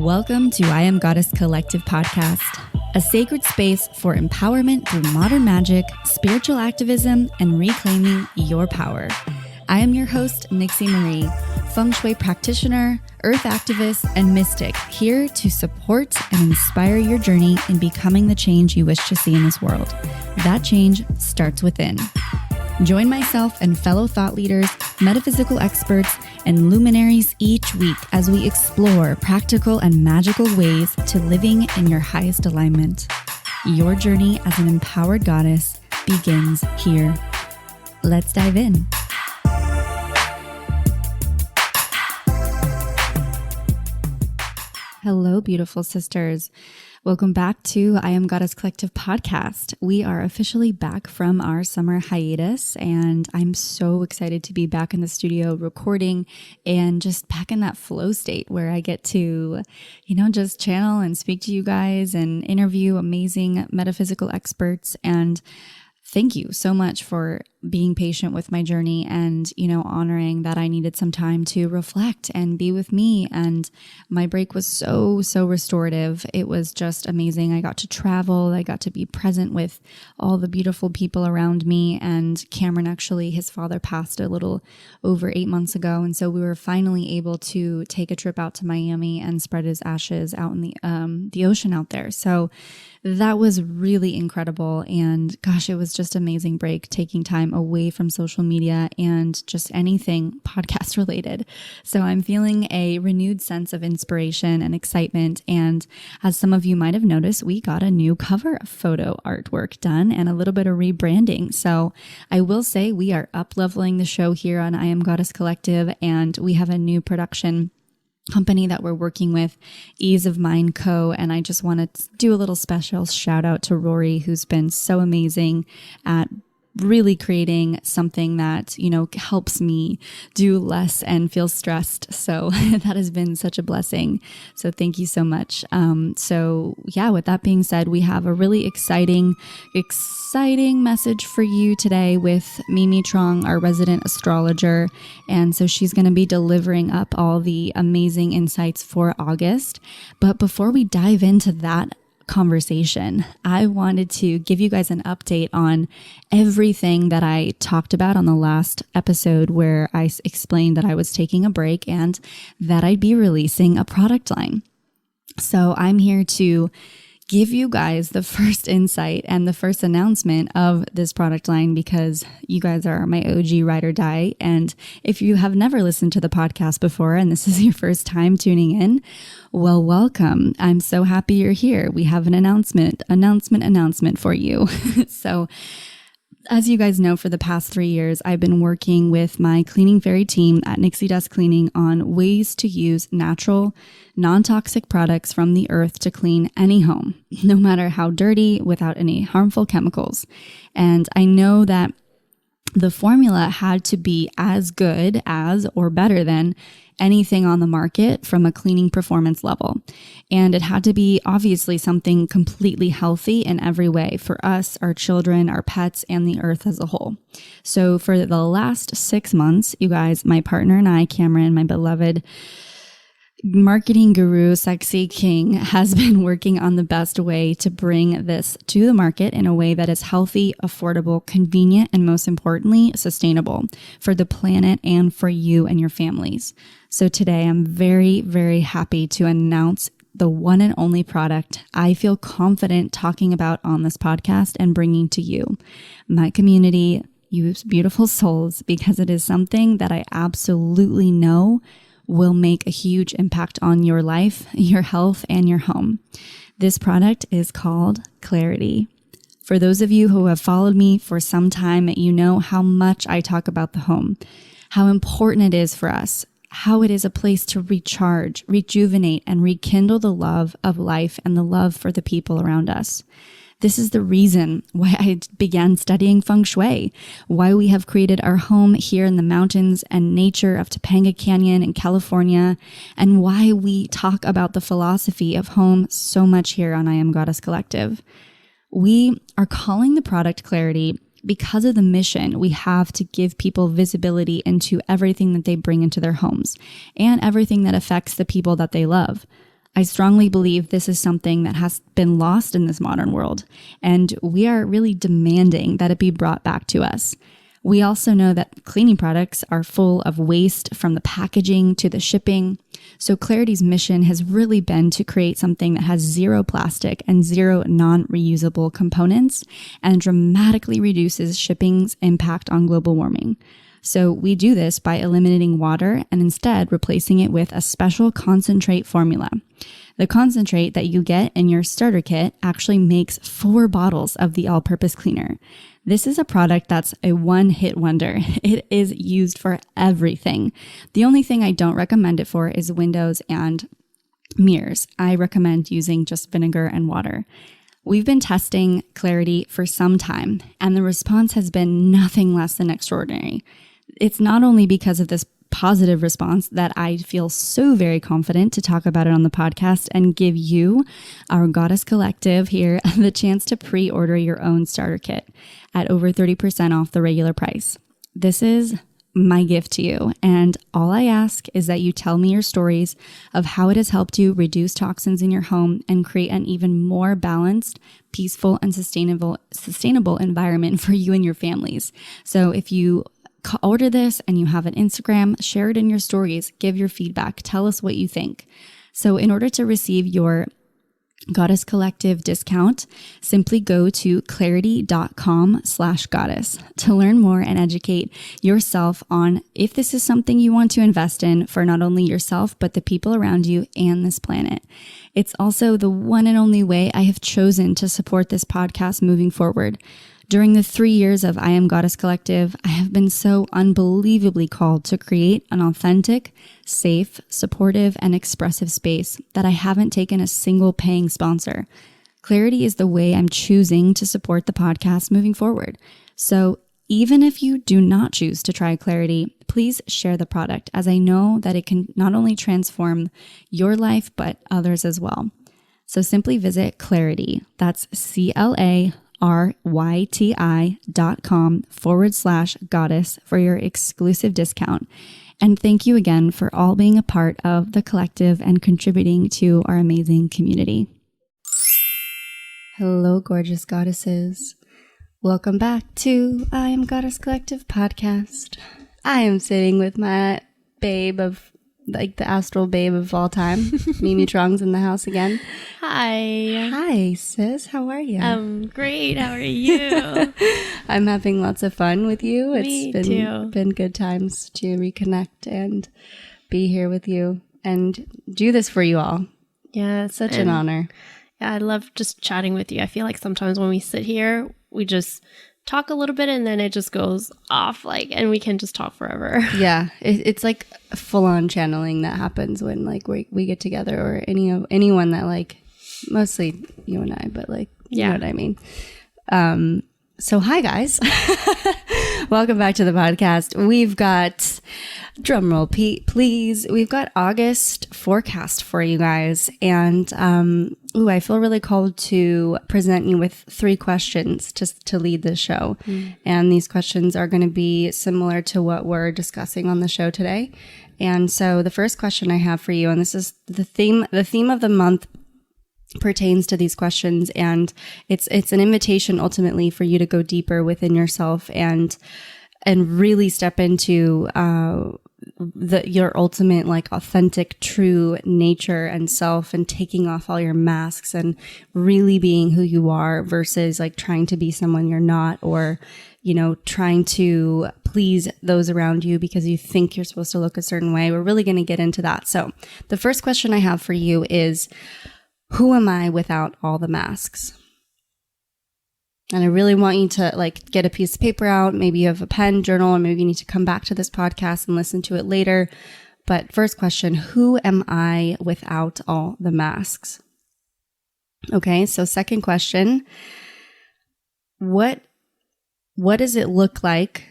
Welcome to I Am Goddess Collective podcast, a sacred space for empowerment through modern magic, spiritual activism, and reclaiming your power. I am your host, Nixie Marie, feng shui practitioner, earth activist, and mystic, here to support and inspire your journey in becoming the change you wish to see in this world. That change starts within. Join myself and fellow thought leaders, metaphysical experts, and luminaries each week as we explore practical and magical ways to living in your highest alignment. Your journey as an empowered goddess begins here. Let's dive in. Hello, beautiful sisters. Welcome back to I Am Goddess Collective podcast. We are officially back from our summer hiatus, and I'm so excited to be back in the studio recording and just back in that flow state where I get to, just channel and speak to you guys and interview amazing metaphysical experts. And thank you so much for being patient with my journey and, honoring that I needed some time to reflect and be with me. And my break was so restorative. It was just amazing. I got to travel. I got to be present with all the beautiful people around me. And Cameron, actually, his father passed a little over 8 months ago. And so we were finally able to take a trip out to Miami and spread his ashes out in the ocean out there. So that was really incredible. And gosh, it was just amazing break, taking time away from social media and just anything podcast related. So I'm feeling a renewed sense of inspiration and excitement. And as some of you might have noticed, we got a new cover photo artwork done and a little bit of rebranding. So I will say we are up-leveling the show here on I Am Goddess Collective, and we have a new production company that we're working with, Ease of Mind Co. And I just want to do a little special shout out to Rory, who's been so amazing at really creating something that, helps me do less and feel stressed. So that has been such a blessing. So thank you so much. With that being said, we have a really exciting message for you today with Mimi Truong, our resident astrologer. And so she's going to be delivering up all the amazing insights for August. But before we dive into that conversation, I wanted to give you guys an update on everything that I talked about on the last episode, where I explained that I was taking a break and that I'd be releasing a product line. So I'm here to give you guys the first insight and the first announcement of this product line, because you guys are my OG ride or die. And if you have never listened to the podcast before and this is your first time tuning in, well, welcome. I'm so happy you're here. We have an announcement for you. So as you guys know, for the past 3 years, I've been working with my cleaning fairy team at Nixie Dust Cleaning on ways to use natural, non-toxic products from the earth to clean any home, no matter how dirty, without any harmful chemicals. And I know that the formula had to be as good as or better than anything on the market from a cleaning performance level. And it had to be obviously something completely healthy in every way for us, our children, our pets, and the earth as a whole. So for the last 6 months, you guys, my partner and I, Cameron, my beloved marketing guru, sexy king, has been working on the best way to bring this to the market in a way that is healthy, affordable, convenient, and most importantly, sustainable for the planet and for you and your families. So today I'm very, very happy to announce the one and only product I feel confident talking about on this podcast and bringing to you, my community, you beautiful souls, because it is something that I absolutely know will make a huge impact on your life, your health, and your home. This product is called Clarity. For those of you who have followed me for some time, you know how much I talk about the home, how important it is for us, how it is a place to recharge, rejuvenate, and rekindle the love of life and the love for the people around us. This is the reason why I began studying feng shui, why we have created our home here in the mountains and nature of Topanga Canyon in California, and why we talk about the philosophy of home so much here on I Am Goddess Collective. We are calling the product Clarity because of the mission we have to give people visibility into everything that they bring into their homes and everything that affects the people that they love. I strongly believe this is something that has been lost in this modern world, and we are really demanding that it be brought back to us. We also know that cleaning products are full of waste from the packaging to the shipping. So Clarity's mission has really been to create something that has zero plastic and zero non-reusable components and dramatically reduces shipping's impact on global warming. So we do this by eliminating water and instead replacing it with a special concentrate formula. The concentrate that you get in your starter kit actually makes 4 bottles of the all-purpose cleaner. This is a product that's a one-hit wonder. It is used for everything. The only thing I don't recommend it for is windows and mirrors. I recommend using just vinegar and water. We've been testing Clarity for some time, and the response has been nothing less than extraordinary. It's not only because of this positive response that I feel so very confident to talk about it on the podcast and give you, our Goddess Collective here, the chance to pre-order your own starter kit at over 30% off the regular price. This is my gift to you, and all I ask is that you tell me your stories of how it has helped you reduce toxins in your home and create an even more balanced, peaceful, and sustainable environment for you and your families. So if you order this and you have an Instagram, share it in your stories, give your feedback, tell us what you think. So in order to receive your Goddess Collective discount, simply go to clarity.com/goddess to learn more and educate yourself on if this is something you want to invest in for not only yourself, but the people around you and this planet. It's also the one and only way I have chosen to support this podcast moving forward. During the 3 years of I Am Goddess Collective, I have been so unbelievably called to create an authentic, safe, supportive, and expressive space that I haven't taken a single paying sponsor. Clarity is the way I'm choosing to support the podcast moving forward. So even if you do not choose to try Clarity, please share the product, as I know that it can not only transform your life, but others as well. So simply visit Clarity. That's CLARYTI.com/goddess for your exclusive discount. And thank you again for all being a part of the collective and contributing to our amazing community. Hello, gorgeous goddesses. Welcome back to I Am Goddess Collective podcast. I am sitting with my babe of, like, the astral babe of all time. Mimi Truong's in the house again. Hi. Hi, sis. How are you? I'm great. How are you? I'm having lots of fun with you. Me too. Been good times to reconnect and be here with you and do this for you all. Yeah, It's such an honor. Yeah, I love just chatting with you. I feel like sometimes when we sit here, we just talk a little bit and then it just goes off, and we can just talk forever. Yeah, it's like full-on channeling that happens when we get together, or anyone that mostly you and I, but you know what I mean. So hi guys, welcome back to the podcast. We've got, drumroll please, we've got August forecast for you guys, and I feel really called to present you with 3 questions to lead this show. And these questions are going to be similar to what we're discussing on the show today. And so the first question I have for you, and this is the theme of the month, pertains to these questions, and it's an invitation ultimately for you to go deeper within yourself and really step into your ultimate authentic, true nature and self, and taking off all your masks and really being who you are versus trying to be someone you're not, or trying to please those around you because you think you're supposed to look a certain way. We're really going to get into that. So the first question I have for you is, who am I without all the masks? And I really want you to get a piece of paper out. Maybe you have a pen, journal, or maybe you need to come back to this podcast and listen to it later. But first question, who am I without all the masks? Okay, so second question, what does it look like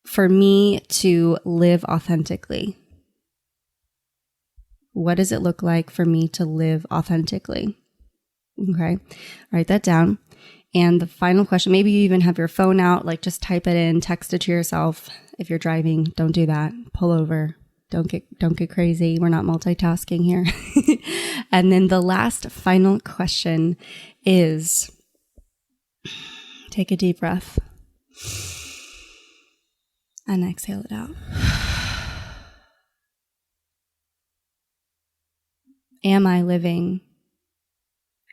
for me to live authentically? What does it look like for me to live authentically? Okay, write that down. And the final question, maybe you even have your phone out, just type it in, text it to yourself. If you're driving, don't do that. Pull over, Don't get crazy. We're not multitasking here. And then the last final question is, take a deep breath and exhale it out. Am I living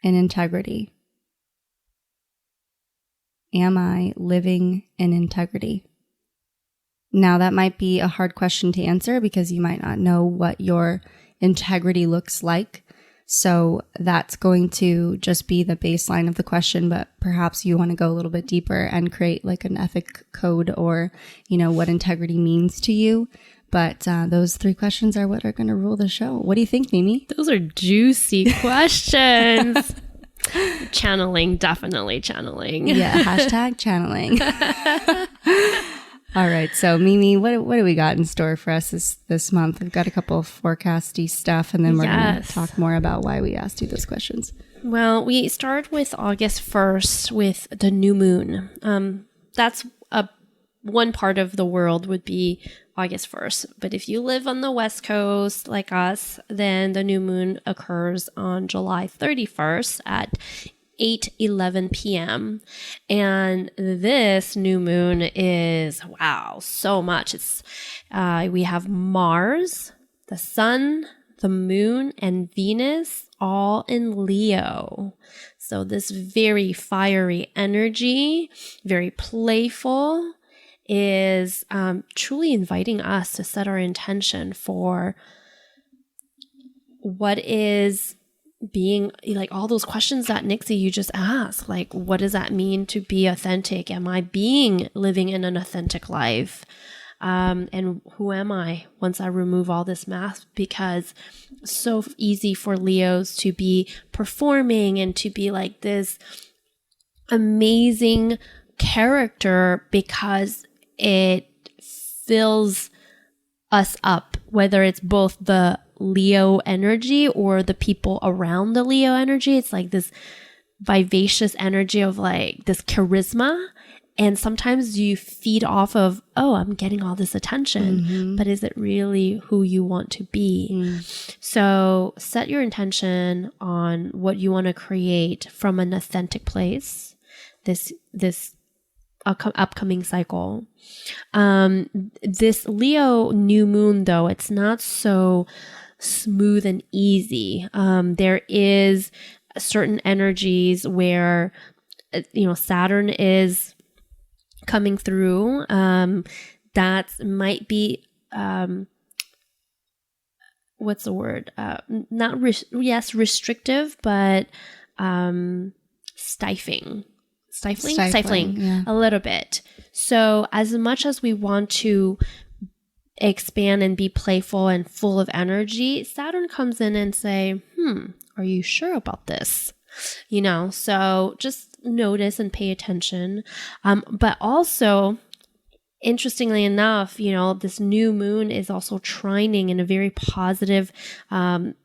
in integrity? Am I living in integrity? Now, that might be a hard question to answer because you might not know what your integrity looks like. So that's going to just be the baseline of the question, but perhaps you want to go a little bit deeper and create like an ethic code or, what integrity means to you. But those 3 questions are what are going to rule the show. What do you think, Mimi? Those are juicy questions. Channeling, definitely channeling. Yeah, hashtag channeling. All right, so Mimi, what do we got in store for us this month? We've got a couple of forecasty stuff, and then we're going to talk more about why we asked you those questions. Well, we start with August 1st with the new moon. That's one part of the world would be August 1st. But if you live on the West Coast like us, then the new moon occurs on July 31st at 8:11 p.m. And this new moon is, so much. It's we have Mars, the sun, the moon, and Venus all in Leo. So this very fiery energy, very playful, is truly inviting us to set our intention for what is being, like all those questions that Nixie you just asked, like what does that mean to be authentic? Am I living in an authentic life? And who am I once I remove all this mask? Because it's so easy for Leos to be performing and to be like this amazing character because it fills us up, whether it's both the Leo energy or the people around the Leo energy. It's like this vivacious energy of like this charisma. And sometimes you feed off of, I'm getting all this attention, but is it really who you want to be? So set your intention on what you want to create from an authentic place this upcoming cycle. This Leo new moon, though, it's not so smooth and easy. There is certain energies where, Saturn is coming through. That might be, what's the word? Not restrictive, but stifling Yeah. a little bit. So as much as we want to expand and be playful and full of energy, Saturn comes in and say, are you sure about this? So just notice and pay attention. But also, interestingly enough, this new moon is also trining in a very positive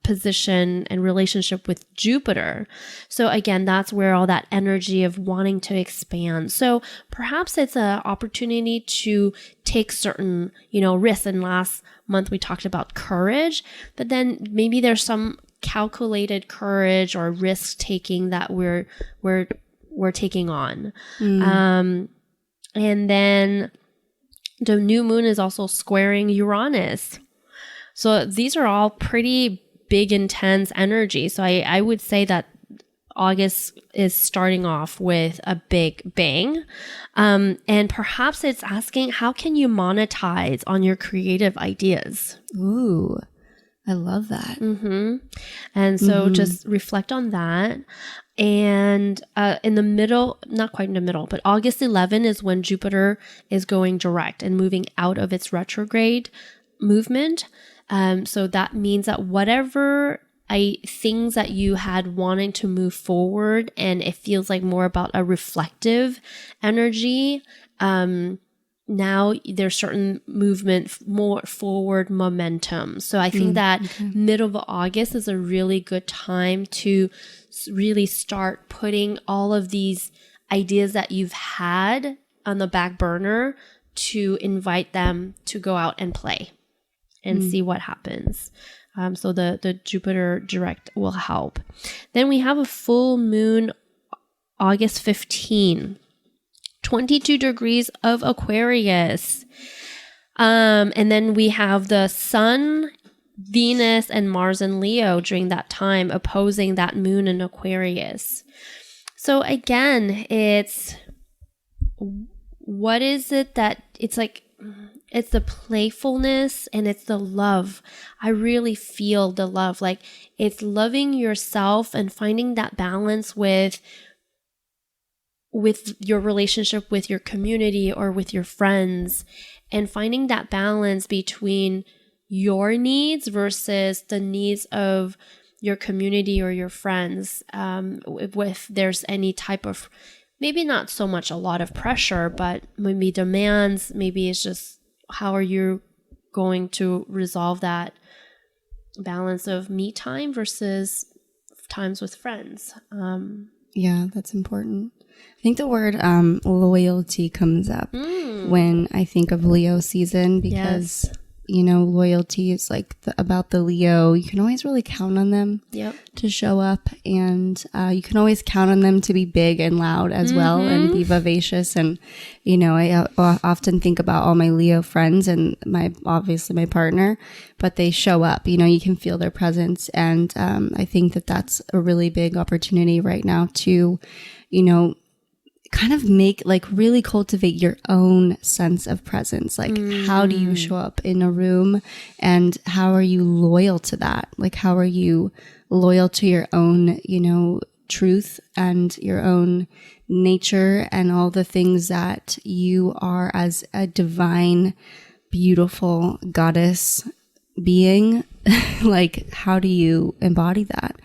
position and relationship with Jupiter. So again, that's where all that energy of wanting to expand. So perhaps it's an opportunity to take certain, risks. And last month we talked about courage, but then maybe there's some calculated courage or risk taking that we're taking on. And then the new moon is also squaring Uranus. So these are all pretty big, intense energy. So I would say that August is starting off with a big bang. And perhaps it's asking, how can you monetize on your creative ideas? Ooh, I love that. And so just reflect on that. And in the middle, not quite in the middle, but August 11 is when Jupiter is going direct and moving out of its retrograde movement. So that means that whatever things that you had wanting to move forward, and it feels like more about a reflective energy, now there's certain movement, more forward momentum. So I think that middle of August is a really good time to really start putting all of these ideas that you've had on the back burner to invite them to go out and play. and see what happens. So the Jupiter direct will help. Then we have a full moon August 15, 22 degrees of Aquarius. And then we have the Sun, Venus, and Mars in Leo during that time opposing that moon in Aquarius. So again, it's what is it that it's like, it's the playfulness and it's the love. I really feel the love. Like it's loving yourself and finding that balance with your relationship with your community or with your friends, and finding that balance between your needs versus the needs of your community or your friends. If there's any type of, maybe not so much a lot of pressure, but maybe demands, maybe it's just how are you going to resolve that balance of me time versus times with friends. Yeah, that's important. I think the word loyalty comes up when I think of Leo season, because you know, loyalty is like about the Leo. You can always really count on them to show up, and you can always count on them to be big and loud as well, and be vivacious. And you know, I often think about all my Leo friends and obviously my partner, but they show up. You know, you can feel their presence, and I think that that's a really big opportunity right now to, you know, kind of really cultivate your own sense of presence. Like, how do you show up in a room, and how are you loyal to that? Like, how are you loyal to your own, you know, truth and your own nature and all the things that you are as a divine, beautiful goddess being? Like, how do you embody that?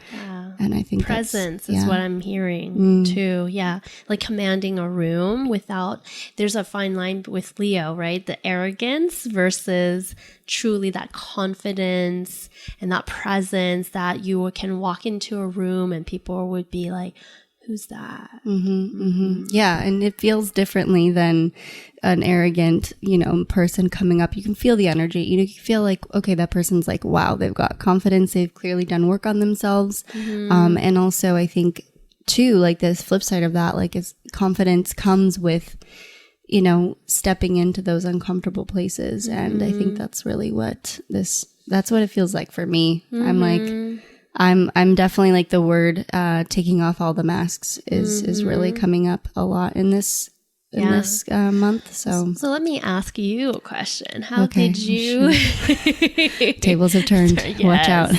And I think presence is what I'm hearing too. Yeah. Like commanding a room without, there's a fine line with Leo, right? The arrogance versus truly that confidence and that presence that you can walk into a room and people would be like, who's that? Yeah. And it feels differently than an arrogant, you know, person coming up. You can feel the energy. You know, you feel like, okay, that person's like, wow, they've got confidence. They've clearly done work on themselves. And also I think too, like this flip side of that, like is confidence comes with, you know, stepping into those uncomfortable places. And I think that's really that's what it feels like for me. I'm like, I'm definitely like the word taking off all the masks is really coming up a lot in this month. So let me ask you a question. How did you tables have turned. Watch out.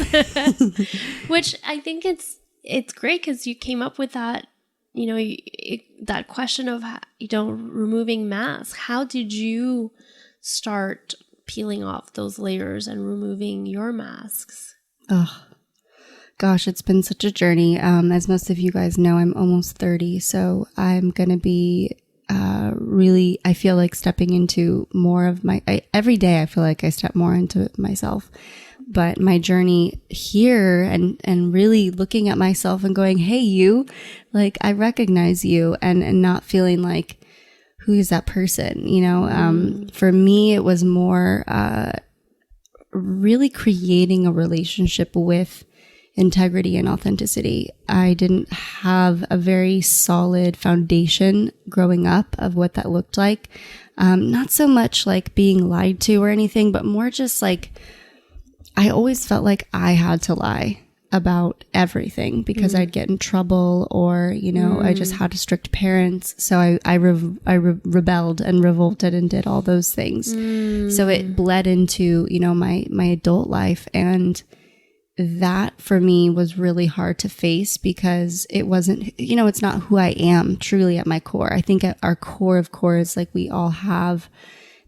Which I think it's great because you came up with that, you know, that question of, you know, removing masks. How did you start peeling off those layers and removing your masks? Oh, gosh, it's been such a journey. As most of you guys know, I'm almost 30. So I'm going to be really, I feel like stepping into more of every day I feel like I step more into myself. But my journey here and really looking at myself and going, hey, you, like, I recognize you, and not feeling like, who is that person? You know, for me, it was more really creating a relationship with integrity and authenticity. I didn't have a very solid foundation growing up of what that looked like. Not so much like being lied to or anything, but more just like, I always felt like I had to lie about everything because I'd get in trouble, or, you know, I just had strict parents. So I rebelled and revolted and did all those things. So it bled into, you know, my adult life. And that for me was really hard to face because it wasn't, you know, it's not who I am truly at my core. I think at our core of cores, like, we all have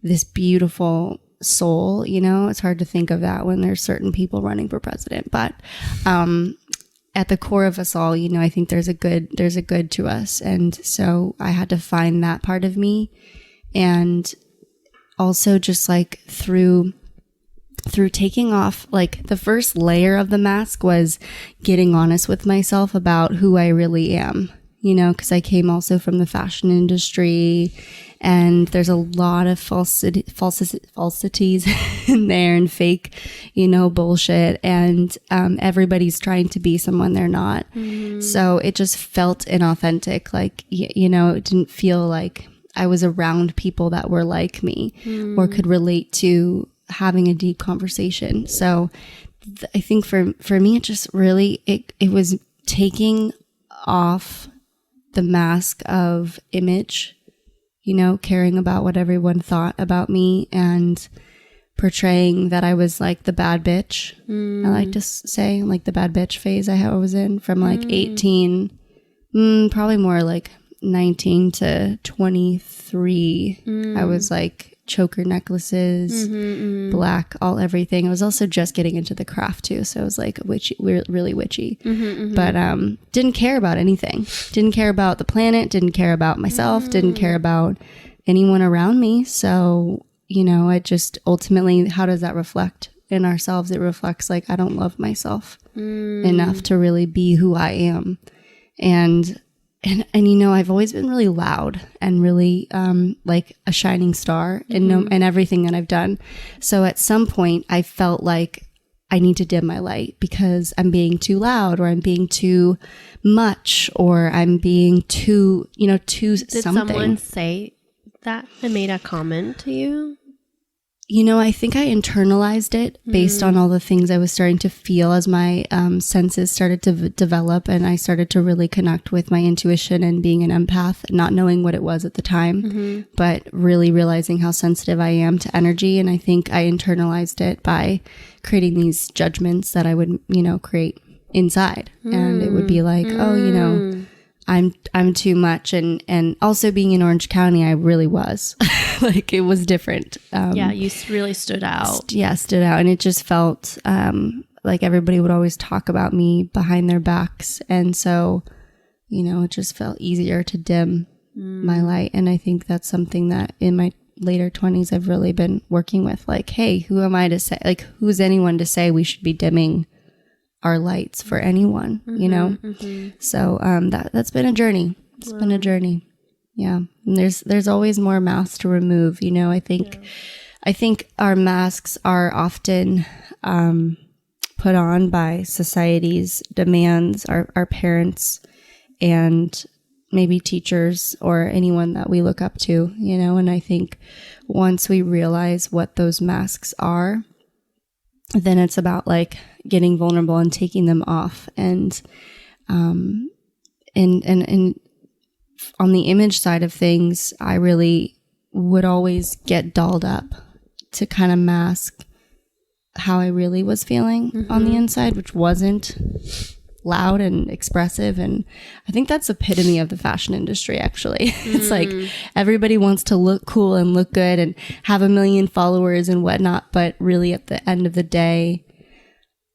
this beautiful soul, you know. It's hard to think of that when there's certain people running for president, but at the core of us all, you know, I think there's a good to us. And so I had to find that part of me, and also just like through taking off, like, the first layer of the mask was getting honest with myself about who I really am. you know, because I came also from the fashion industry, and there's a lot of falsities in there and fake, you know, bullshit. And everybody's trying to be someone they're not. So it just felt inauthentic. Like, you know, it didn't feel like I was around people that were like me or could relate to having a deep conversation. So I think for me, it just really, it was taking off the mask of image, you know, caring about what everyone thought about me and portraying that I was like the bad bitch. I like to say like the bad bitch phase I was in from like 18, probably more like 19 to 23. I was like choker necklaces, black, all everything. I was also just getting into the craft too. So it was like witchy, really witchy, but didn't care about anything. Didn't care about the planet, didn't care about myself, didn't care about anyone around me. So, you know, I just ultimately, how does that reflect in ourselves? It reflects like, I don't love myself enough to really be who I am. And you know, I've always been really loud and really like a shining star in everything that I've done. So at some point I felt like I need to dim my light because I'm being too loud, or I'm being too much, or I'm being too, you know, Did someone say that and made a comment to you? You know, I think I internalized it based on all the things I was starting to feel as my senses started to develop, and I started to really connect with my intuition and being an empath, not knowing what it was at the time, but really realizing how sensitive I am to energy. And I think I internalized it by creating these judgments that I would, you know, create inside. And it would be like, oh, you know, I'm too much. And also being in Orange County, I really was like, it was different. Yeah. You really stood out. Stood out. And it just felt, like everybody would always talk about me behind their backs. And so, you know, it just felt easier to dim my light. And I think that's something that in my later 20s, I've really been working with, like, hey, who am I to say, like, who's anyone to say we should be dimming our lights for anyone, you know? So that's been a journey. It's been a journey. Yeah. And there's always more masks to remove, you know. I think our masks are often put on by society's demands, our parents and maybe teachers or anyone that we look up to, you know. And I think once we realize what those masks are, then it's about like getting vulnerable and taking them off. And on the image side of things, I really would always get dolled up to kind of mask how I really was feeling on the inside, which wasn't loud and expressive. And I think that's the epitome of the fashion industry, actually. It's like everybody wants to look cool and look good and have 1 million followers and whatnot, but really at the end of the day,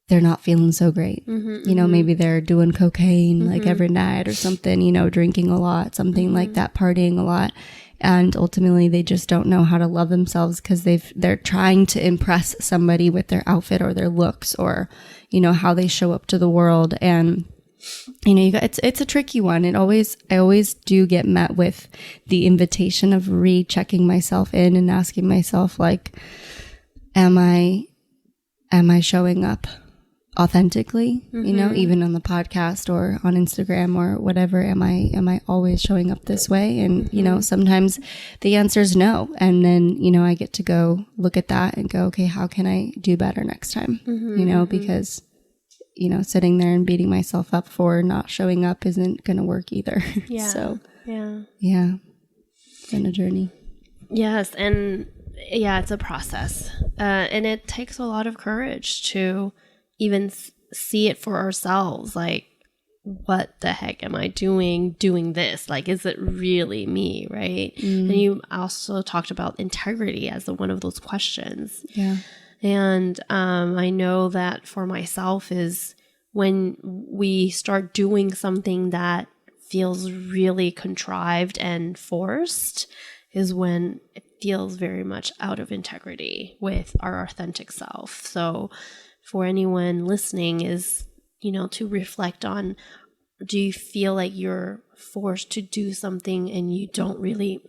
they're not feeling so great. You know, maybe they're doing cocaine like every night or something, you know, drinking a lot, something like that, partying a lot. And ultimately they just don't know how to love themselves because they're trying to impress somebody with their outfit or their looks or, you know, how they show up to the world. And, you know, it's a tricky one. I always do get met with the invitation of rechecking myself in and asking myself, like, am I showing up authentically, you know, even on the podcast or on Instagram or whatever? Am I always showing up this way? And, you know, sometimes the answer is no. And then, you know, I get to go look at that and go, okay, how can I do better next time? You know, because, you know, sitting there and beating myself up for not showing up isn't going to work either. Yeah. So, yeah, it's been a journey. Yes. And yeah, it's a process. And it takes a lot of courage to even see it for ourselves. Like, what the heck am I doing this? Like, is it really me? Right. And you also talked about integrity as one of those questions. Yeah. And I know that for myself is when we start doing something that feels really contrived and forced is when it feels very much out of integrity with our authentic self. So for anyone listening is, you know, to reflect on do you feel like you're forced to do something and you don't really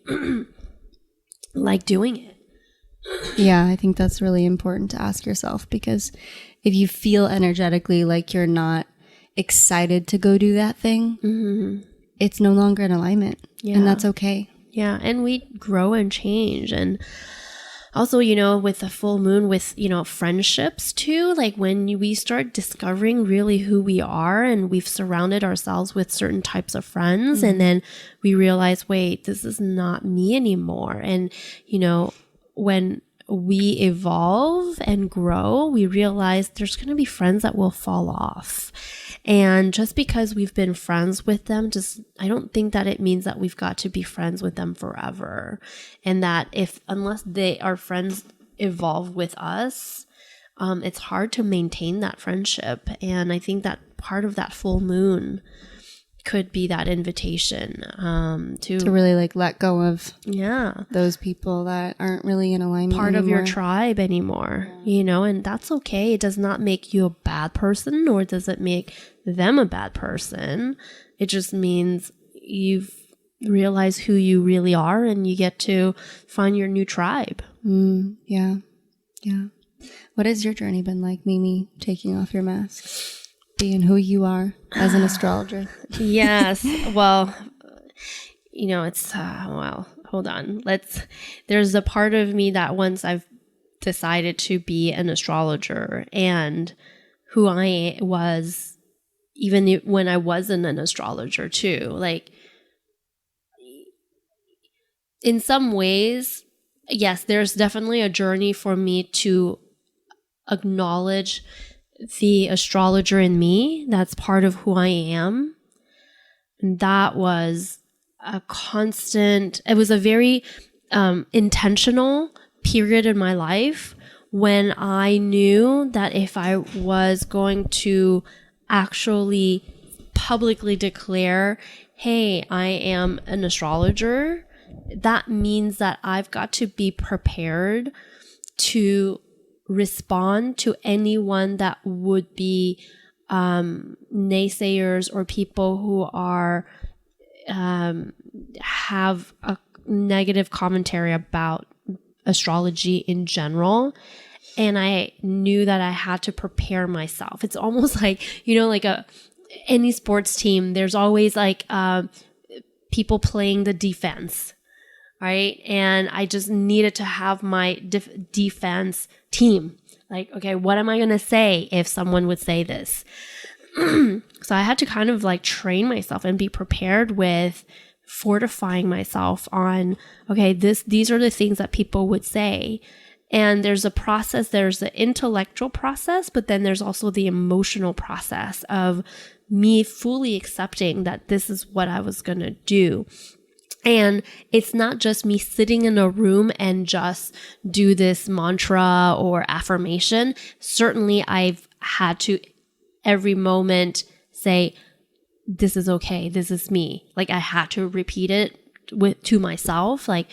like doing it? Yeah, I think that's really important to ask yourself, because if you feel energetically like you're not excited to go do that thing, it's no longer in alignment. Yeah. And that's okay. Yeah. And we grow and change. And also, you know, with the full moon, with, you know, friendships too, like when we start discovering really who we are and we've surrounded ourselves with certain types of friends, and then we realize, wait, this is not me anymore. And, you know, when we evolve and grow, we realize there's going to be friends that will fall off. And just because we've been friends with them, I don't think that it means that we've got to be friends with them forever. And that unless our friends evolve with us, it's hard to maintain that friendship. And I think that part of that full moon could be that invitation to really like let go of yeah those people that aren't really in alignment part of anymore. your tribe anymore, you know, and that's okay. It does not make you a bad person, nor does it make them a bad person. It just means you've realized who you really are and you get to find your new tribe. Yeah. What has your journey been like, Mimi, taking off your mask? Being who you are as an astrologer. Yes. Well, you know, it's, well, hold on. There's a part of me that once I've decided to be an astrologer, and who I was, even when I wasn't an astrologer too, like in some ways, yes, there's definitely a journey for me to acknowledge the astrologer in me. That's part of who I am. And that was a constant, it was a very intentional period in my life when I knew that if I was going to actually publicly declare, hey, I am an astrologer, that means that I've got to be prepared to respond to anyone that would be naysayers or people who are have a negative commentary about astrology in general. And I knew that I had to prepare myself. It's almost like, you know, like any sports team, there's always like people playing the defense, right? And I just needed to have my defense team. Like, okay, what am I going to say if someone would say this? So I had to kind of like train myself and be prepared with fortifying myself on, okay, these are the things that people would say. And there's a process, there's the intellectual process, but then there's also the emotional process of me fully accepting that this is what I was going to do. And it's not just me sitting in a room and just do this mantra or affirmation. Certainly, I've had to every moment say, this is okay, this is me. Like I had to repeat it to myself. Like,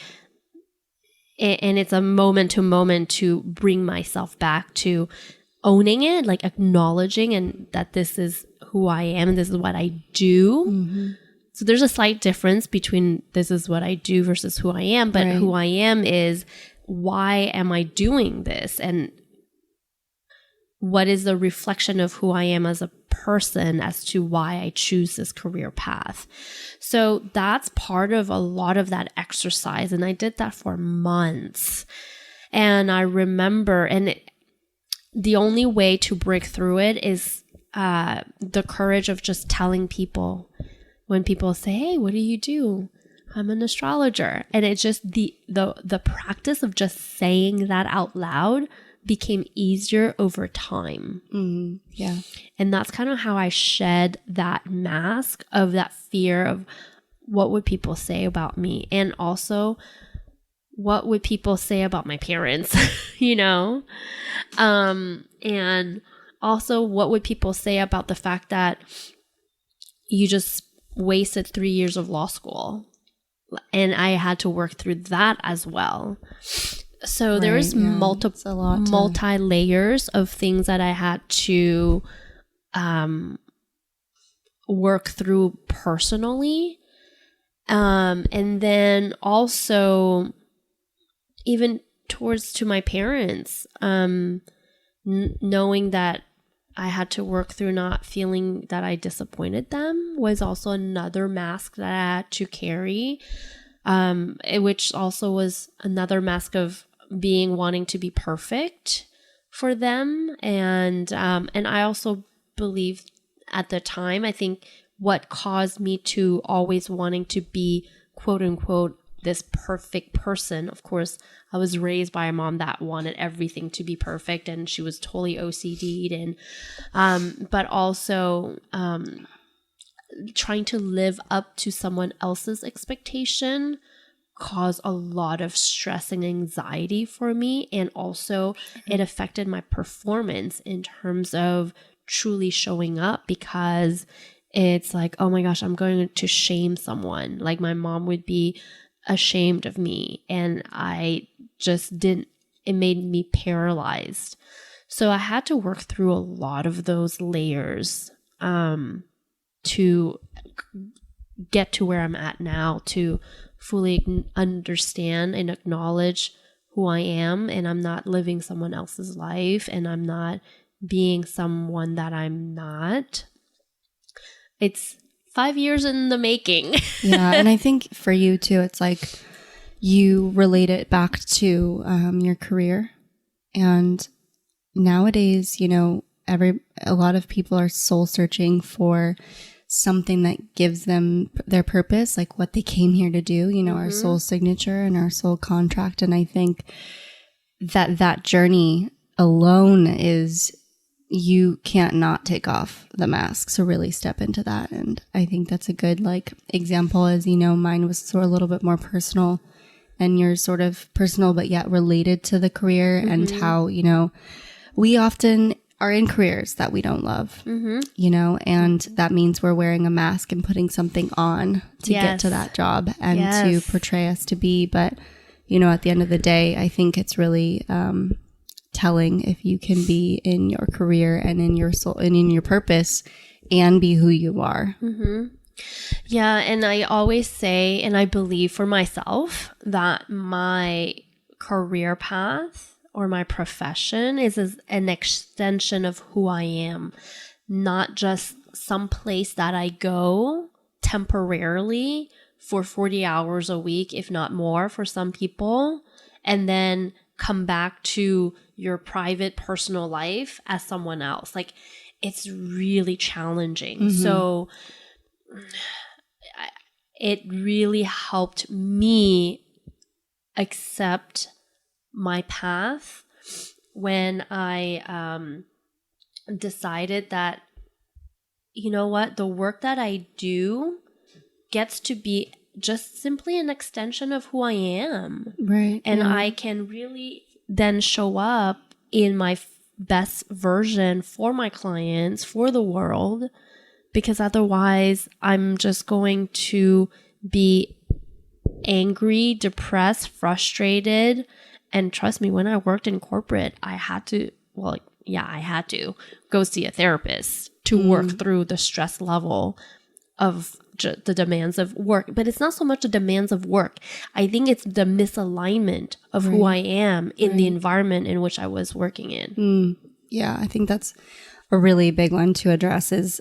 and it's a moment to bring myself back to owning it, like acknowledging and that this is who I am and this is what I do. Mm-hmm. So there's a slight difference between this is what I do versus who I am, but right. Who I am is why am I doing this? And what is the reflection of who I am as a person as to why I choose this career path? So that's part of a lot of that exercise. And I did that for months. And I remember, the only way to break through it is the courage of just telling people. When people say, hey, what do you do? I'm an astrologer. And it's just the practice of just saying that out loud became easier over time. Mm-hmm. Yeah. And that's kind of how I shed that mask of that fear of what would people say about me? And also, what would people say about my parents? You know? And also, what would people say about the fact that you just wasted 3 years of law school? And I had to work through that as well. So there's multi layers of things that I had to work through personally. And then also even towards to my parents, knowing that I had to work through not feeling that I disappointed them was also another mask that I had to carry, which also was another mask of wanting to be perfect for them. And I also believe at the time, I think what caused me to always wanting to be quote unquote this perfect person. Of course, I was raised by a mom that wanted everything to be perfect, and she was totally OCD'd, and but also trying to live up to someone else's expectation caused a lot of stress and anxiety for me, and also it affected my performance in terms of truly showing up, because it's like, oh my gosh, I'm going to shame someone. Like my mom would be ashamed of me, and I just didn't, it made me paralyzed. So I had to work through a lot of those layers to get to where I'm at now, to fully understand and acknowledge who I am, and I'm not living someone else's life, and I'm not being someone that I'm not. It's 5 years in the making. Yeah. And I think for you too, it's like you relate it back to your career. And nowadays, you know, a lot of people are soul searching for something that gives them their purpose, like what they came here to do, you know, our soul signature and our soul contract. And I think that journey alone is, you can't not take off the mask. So really step into that. And I think that's a good like example, as you know, mine was sort of a little bit more personal, and yours sort of personal, but yet related to the career and how, you know, we often are in careers that we don't love, you know, and that means we're wearing a mask and putting something on to get to that job and to portray us to be. But, you know, at the end of the day, I think it's really, telling if you can be in your career and in your soul and in your purpose and be who you are. Yeah. And I always say, and I believe for myself, that my career path or my profession is an extension of who I am, not just some place that I go temporarily for 40 hours a week, if not more for some people, and then come back to your private personal life as someone else. Like, it's really challenging. So it really helped me accept my path when I decided that, you know what, the work that I do gets to be just simply an extension of who I am. Right. And I can really then show up in my best version for my clients, for the world, because otherwise I'm just going to be angry, depressed, frustrated. And trust me, when I worked in corporate, I had to go see a therapist to work through the stress level of the demands of work. But it's not so much the demands of work. I think it's the misalignment of who I am in the environment in which I was working in. Yeah, I think that's a really big one to address, is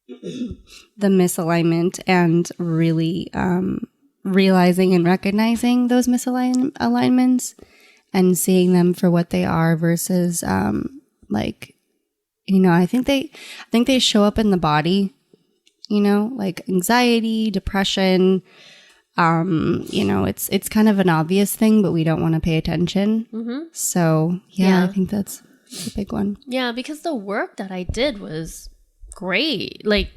the misalignment, and really realizing and recognizing those misalignments and seeing them for what they are versus like, you know, I think they show up in the body, you know, like anxiety, depression. You know, it's kind of an obvious thing, but we don't want to pay attention. So I think that's a big one. Yeah, because the work that I did was great. Like,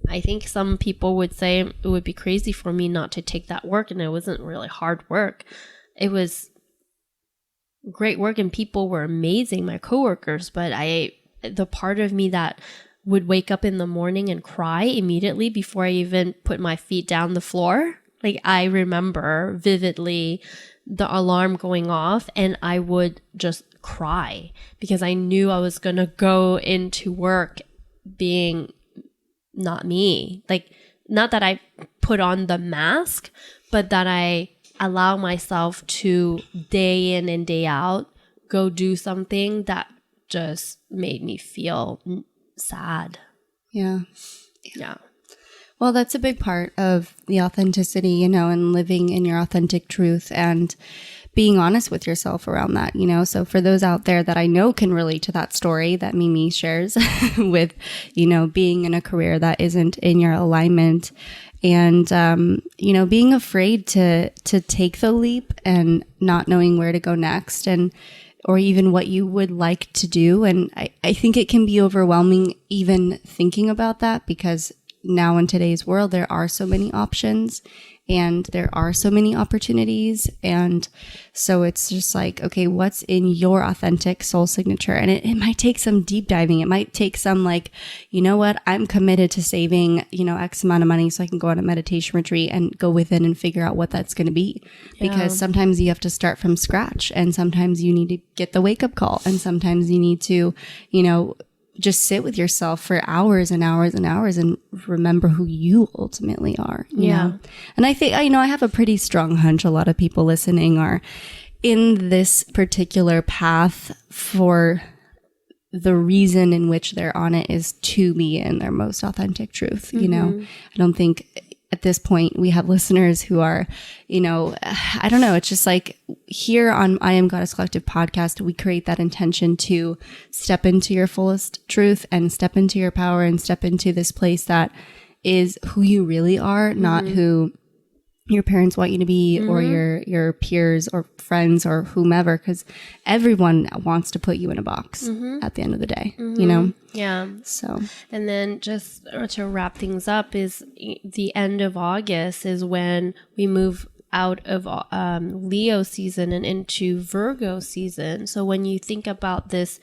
I think some people would say it would be crazy for me not to take that work, and it wasn't really hard work. It was great work, and people were amazing, my coworkers, but the part of me that would wake up in the morning and cry immediately before I even put my feet down the floor. Like, I remember vividly the alarm going off, and I would just cry because I knew I was going to go into work being not me. Like, not that I put on the mask, but that I allow myself to day in and day out go do something that just made me feel sad. Yeah. Yeah. Well, that's a big part of the authenticity, you know, and living in your authentic truth and being honest with yourself around that, you know. So for those out there that I know can relate to that story that Mimi shares with, you know, being in a career that isn't in your alignment and, you know, being afraid to take the leap and not knowing where to go next and, or even what you would like to do. And I think it can be overwhelming even thinking about that because now in today's world, there are so many options and there are so many opportunities. And so it's just like, okay, what's in your authentic soul signature? And it might take some deep diving. It might take some like, you know what, I'm committed to saving, you know, X amount of money so I can go on a meditation retreat and go within and figure out what that's going to be. Yeah. Because sometimes you have to start from scratch and sometimes you need to get the wake up call and sometimes you need to, you know, just sit with yourself for hours and hours and hours and remember who you ultimately are. You know? And I think, you know, I have a pretty strong hunch a lot of people listening are in this particular path for the reason in which they're on it is to be in their most authentic truth. You know, I don't think at this point we have listeners who are, you know, I don't know. It's just like here on I Am Goddess Collective podcast, we create that intention to step into your fullest truth and step into your power and step into this place that is who you really are, not who your parents want you to be or your peers or friends or whomever, because everyone wants to put you in a box at the end of the day, you know? Yeah. So, and then just to wrap things up is the end of August is when we move out of Leo season and into Virgo season. So when you think about this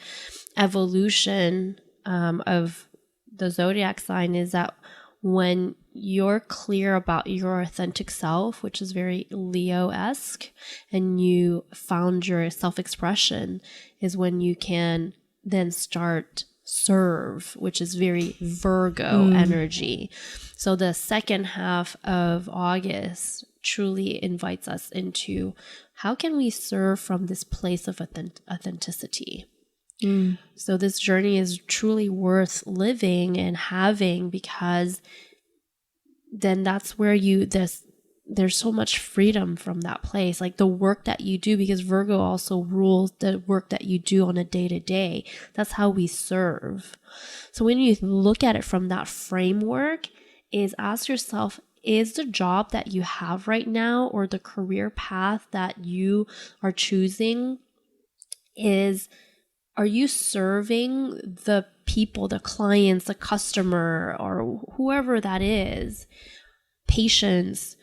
evolution of the zodiac sign is that when you're clear about your authentic self, which is very Leo-esque, and you found your self-expression, is when you can then start serve, which is very Virgo energy. So the second half of August truly invites us into how can we serve from this place of authenticity. So this journey is truly worth living and having because then that's where there's so much freedom from that place. Like the work that you do, because Virgo also rules the work that you do on a day-to-day. That's how we serve. So when you look at it from that framework, is ask yourself, is the job that you have right now or the career path that you are choosing are you serving the people, the clients, the customer, or whoever that is, patients?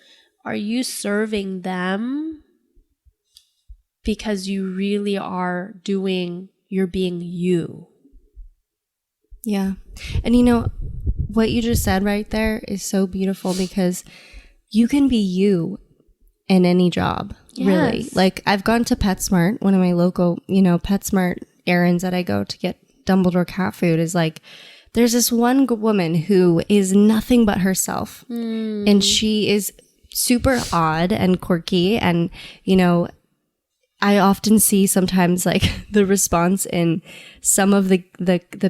Are you serving them because you really are you're being you? yeah. And you know, what you just said right there is so beautiful because you can be you in any job, really. Like I've gone to PetSmart, one of my local, you know, PetSmart errands that I go to get Dumbledore cat food is like, there's this one woman who is nothing but herself. And she is super odd and quirky. And, you know, I often see sometimes like the response in some of the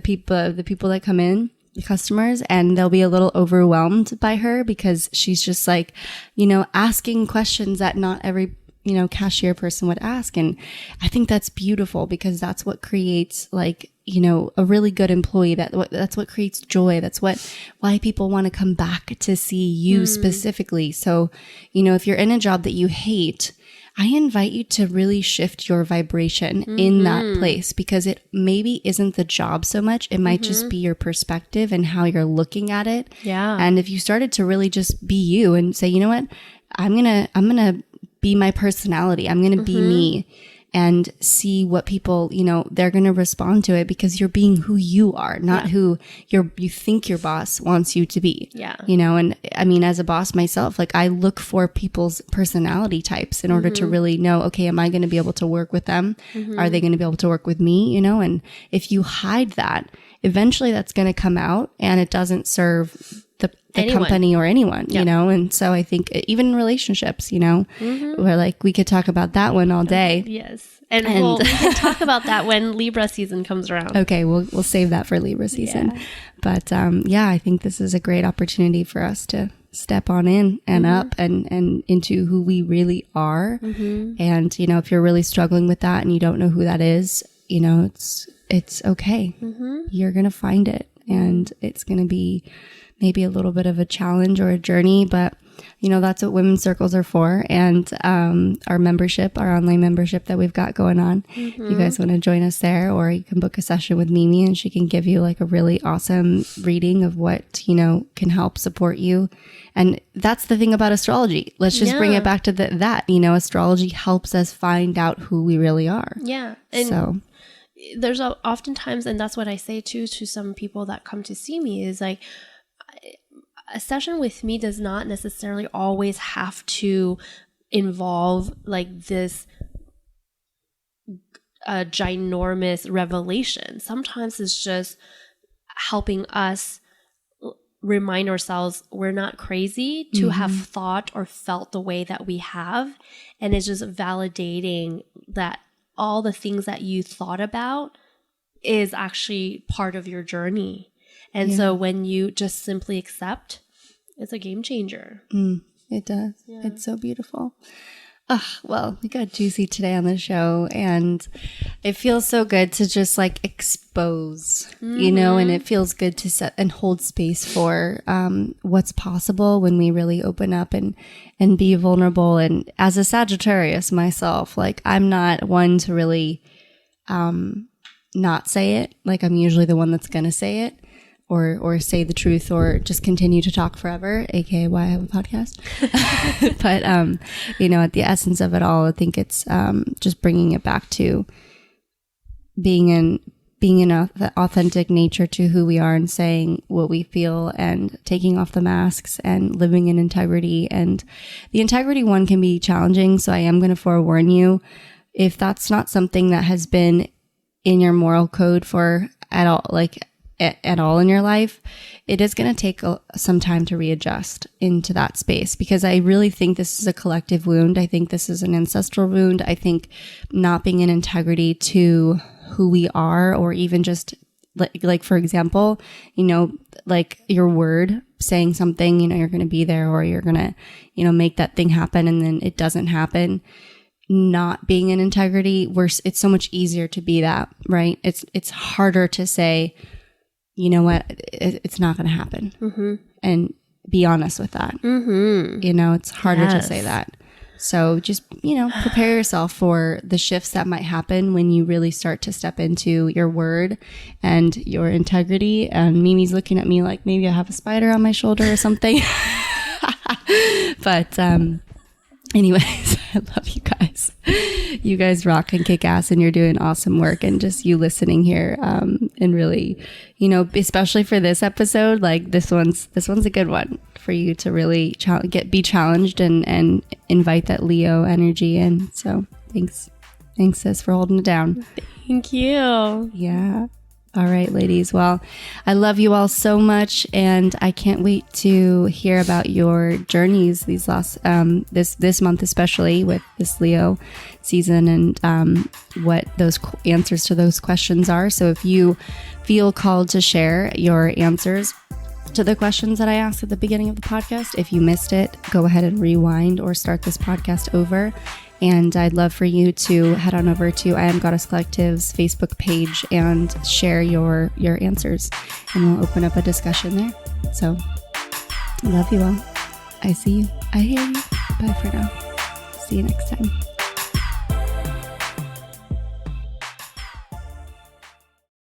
people that come in, the customers, and they'll be a little overwhelmed by her because she's just like, you know, asking questions that not every, you know, cashier person would ask. And I think that's beautiful because that's what creates like, you know, a really good employee. That's what creates joy. That's why people want to come back to see you specifically. So, you know, if you're in a job that you hate, I invite you to really shift your vibration in that place because it maybe isn't the job so much. It might just be your perspective and how you're looking at it. Yeah. And if you started to really just be you and say, you know what, I'm going to be my personality. I'm going to be me. and see what people, they're going to respond to it because you're being who you are, not who you think your boss wants you to be. Yeah. And I mean, as a boss myself, like I look for people's personality types in order to really know, okay, am I going to be able to work with them? Are they going to be able to work with me? And if you hide that, eventually that's going to come out, and it doesn't serve the company or anyone, and so I think even in relationships, where like we could talk about that one all day. Yes. And we can talk about that when Libra season comes around. Okay, we'll save that for Libra season. But I think this is a great opportunity for us to step on in and up and into who we really are. And, if you're really struggling with that and you don't know who that is, it's okay. You're going to find it, and it's going to be maybe a little bit of a challenge or a journey, but that's what women's circles are for. And our online membership that we've got going on, if you guys want to join us there, or you can book a session with Mimi and she can give you like a really awesome reading of what, can help support you. And that's the thing about astrology. Let's just bring it back to that, astrology helps us find out who we really are. Yeah. And so there's oftentimes, and that's what I say too, to some people that come to see me, is like, a session with me does not necessarily always have to involve like this ginormous revelation. Sometimes it's just helping us remind ourselves we're not crazy to have thought or felt the way that we have. And it's just validating that all the things that you thought about is actually part of your journey. And so when you just simply accept, it's a game changer. It does. Yeah. It's so beautiful. Well, we got juicy today on the show, and it feels so good to just like expose, and it feels good to set and hold space for what's possible when we really open up and be vulnerable. And as a Sagittarius myself, like I'm not one to really not say it. Like I'm usually the one that's going to say it. Or say the truth, or just continue to talk forever, aka why I have a podcast. But, at the essence of it all, I think it's just bringing it back to being an authentic nature to who we are and saying what we feel and taking off the masks and living in integrity. And the integrity one can be challenging, so I am going to forewarn you, if that's not something that has been in your moral code at all in your life, it is going to take some time to readjust into that space, because I really think this is a collective wound. I think this is an ancestral wound. I think not being in integrity to who we are, or even just like for example, like your word, saying something, you're going to be there, or you're going to, make that thing happen, and then it doesn't happen. Not being in integrity, it's so much easier to be that, right? It's harder to say, you know what, it's not going to happen. And be honest with that. It's harder to say that. So just, prepare yourself for the shifts that might happen when you really start to step into your word and your integrity. And Mimi's looking at me like maybe I have a spider on my shoulder or something. But anyways, I love you guys. You guys rock and kick ass, and you're doing awesome work. And just you listening here, and really, especially for this episode, like this one's a good one for you to really be challenged and invite that Leo energy in. So thanks, sis, for holding it down. Thank you. Yeah. All right, ladies. Well, I love you all so much, and I can't wait to hear about your journeys these last this month, especially with this Leo season, and what those answers to those questions are. So if you feel called to share your answers to the questions that I asked at the beginning of the podcast, if you missed it, go ahead and rewind or start this podcast over. And I'd love for you to head on over to I Am Goddess Collective's Facebook page and share your answers. And we'll open up a discussion there. So, I love you all. I see you. I hear you. Bye for now. See you next time.